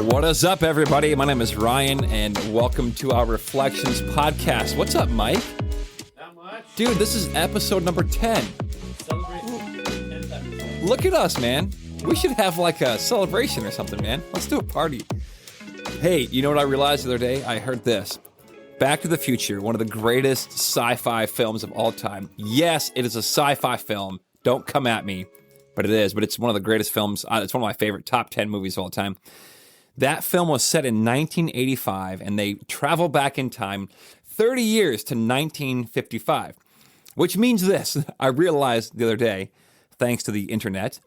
What is up, everybody? My name is Ryan, and welcome to our Reflections podcast. What's up, Mike? Not much. Dude, this is episode number 10. Celebrating 10th episode. Look at us, man. We should have like a celebration or something, man. Let's do a party. Hey, you know what I realized the other day? I heard this. Back to the Future, one of the greatest sci-fi films of all time. Yes, it is a sci-fi film. Don't come at me, but it is. But it's one of the greatest films. It's one of my favorite top 10 movies of all time. That film was set in 1985, and they travel back in time 30 years to 1955, which means this. I realized the other day, thanks to the internet,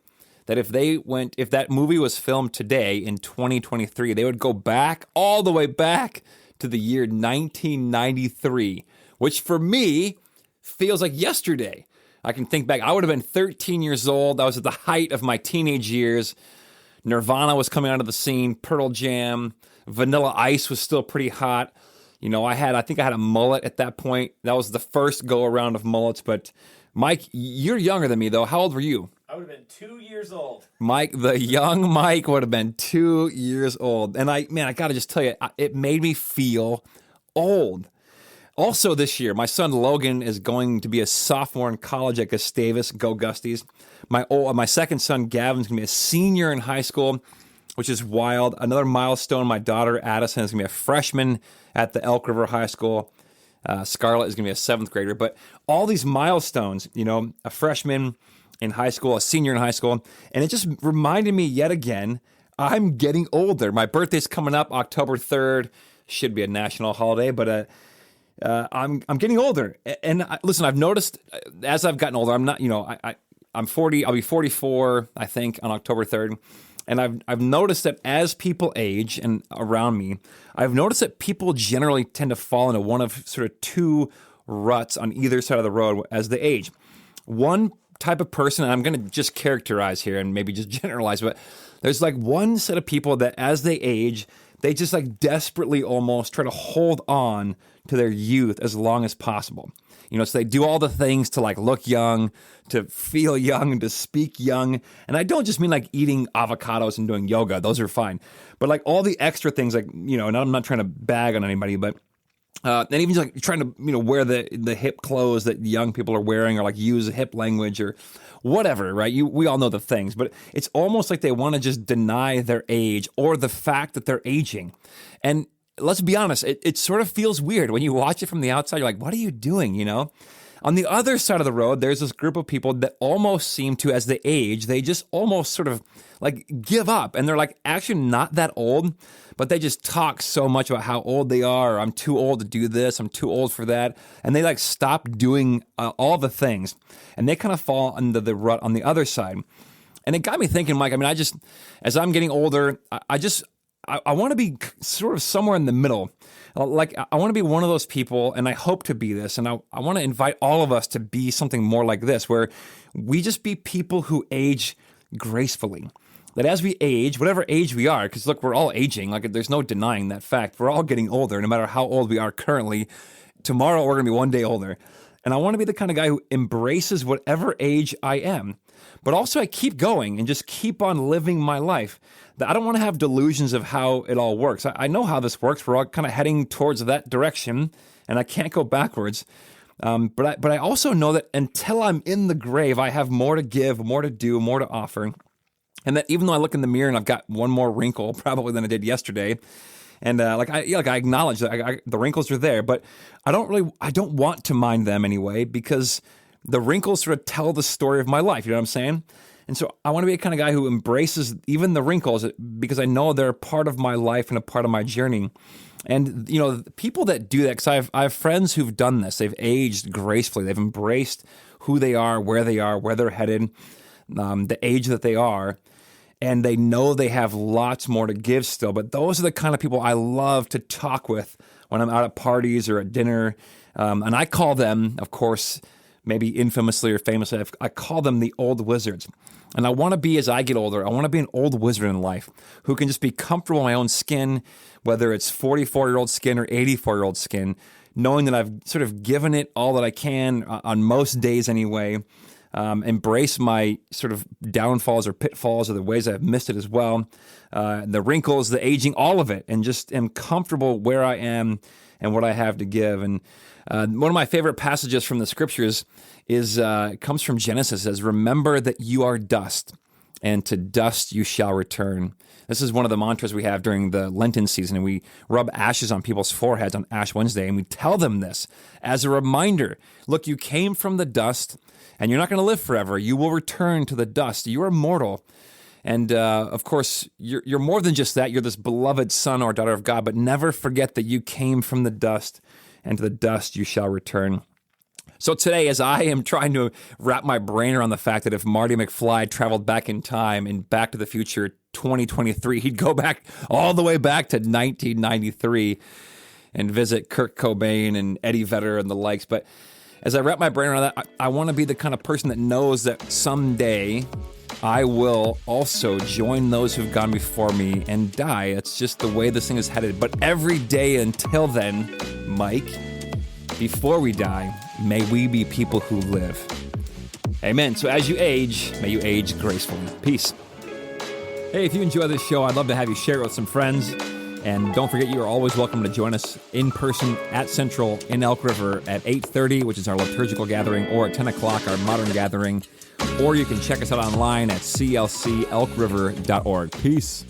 that if that movie was filmed today in 2023, they would go back, all the way back to the year 1993, which for me feels like yesterday. I can think back. I would have been 13 years old. I was at the height of my teenage years. Nirvana was coming out of the scene, Pearl Jam, Vanilla Ice was still pretty hot. You know, I think I had a mullet at that point. That was the first go around of mullets. But Mike, you're younger than me though. How old were you? I would have been 2 years old. Mike, the young Mike would have been 2 years old. And I got to just tell you, it made me feel old. Also this year, my son Logan is going to be a sophomore in college at Gustavus. Go Gusties. My second son Gavin's going to be a senior in high school, which is wild. Another milestone, my daughter Addison is going to be a freshman at the Elk River High School. Scarlett is going to be a seventh grader. But all these milestones, you know, a freshman in high school, a senior in high school, and it just reminded me yet again, I'm getting older. My birthday's coming up October 3rd. Should be a national holiday, but I'm getting older. And listen, I've noticed as I've gotten older, I'm not, you know, I'm 40. I'll be 44, I think, on October 3rd. And I've noticed that as people age and around me, I've noticed that people generally tend to fall into one of sort of two ruts on either side of the road as they age. One type of person, and I'm going to just characterize here and maybe just generalize, but there's like one set of people that as they age, they just like desperately almost try to hold on to their youth as long as possible. You know, so they do all the things to like look young, to feel young, to speak young. And I don't just mean like eating avocados and doing yoga. Those are fine. But like all the extra things, like, you know, and I'm not trying to bag on anybody, but and even just like trying to, you know, wear the hip clothes that young people are wearing, or like use hip language or whatever, right? We all know the things, but it's almost like they want to just deny their age or the fact that they're aging. And let's be honest, it sort of feels weird when you watch it from the outside. You're like, what are you doing, you know? On the other side of the road, there's this group of people that almost seem to, as they age, they just almost sort of like give up. And they're like actually not that old, but they just talk so much about how old they are. Or, I'm too old to do this. I'm too old for that. And they like stop doing all the things. And they kind of fall under the rut on the other side. And it got me thinking, Mike, I mean, as I'm getting older, I want to be sort of somewhere in the middle. Like, I want to be one of those people, and I hope to be this, and I want to invite all of us to be something more like this, where we just be people who age gracefully. That as we age, whatever age we are, because look, we're all aging, like there's no denying that fact. We're all getting older, no matter how old we are currently. Tomorrow, we're going to be one day older. And I want to be the kind of guy who embraces whatever age I am. But also I keep going and just keep on living my life. I don't want to have delusions of how it all works. I know how this works. We're all kind of heading towards that direction, and I can't go backwards. But I also know that until I'm in the grave, I have more to give, more to do, more to offer. And that even though I look in the mirror and I've got one more wrinkle probably than I did yesterday, and I acknowledge that the wrinkles are there, but I don't want to mind them anyway, because the wrinkles sort of tell the story of my life. You know what I'm saying? And so I want to be a kind of guy who embraces even the wrinkles, because I know they're a part of my life and a part of my journey. And, you know, people that do that, because I have friends who've done this. They've aged gracefully. They've embraced who they are, where they're headed, the age that they are. And they know they have lots more to give still. But those are the kind of people I love to talk with when I'm out at parties or at dinner. And I call them, of course, maybe infamously or famously, I call them the old wizards. And I want to be, as I get older, I want to be an old wizard in life who can just be comfortable in my own skin, whether it's 44-year-old skin or 84-year-old skin, knowing that I've sort of given it all that I can on most days anyway. embrace my sort of downfalls or pitfalls or the ways I've missed it as well, the wrinkles, the aging, all of it, and just am comfortable where I am and what I have to give. And one of my favorite passages from the scriptures comes from Genesis. It says, "Remember that you are dust, and to dust you shall return." This is one of the mantras we have during the Lenten season, and we rub ashes on people's foreheads on Ash Wednesday, and we tell them this as a reminder. Look, you came from the dust, and you're not going to live forever. You will return to the dust. You are mortal. And of course, you're more than just that. You're this beloved son or daughter of God, but never forget that you came from the dust, and to the dust you shall return. So today, as I am trying to wrap my brain around the fact that if Marty McFly traveled back in time in Back to the Future 2023, he'd go back all the way back to 1993 and visit Kurt Cobain and Eddie Vedder and the likes. But as I wrap my brain around that, I want to be the kind of person that knows that someday I will also join those who've gone before me and die. It's just the way this thing is headed. But every day until then, Mike, before we die, may we be people who live. Amen. So as you age, may you age gracefully. Peace. Hey, if you enjoy this show, I'd love to have you share it with some friends. And don't forget, you are always welcome to join us in person at Central in Elk River at 8:30, which is our liturgical gathering, or at 10 o'clock, our modern gathering. Or you can check us out online at clcelkriver.org. Peace.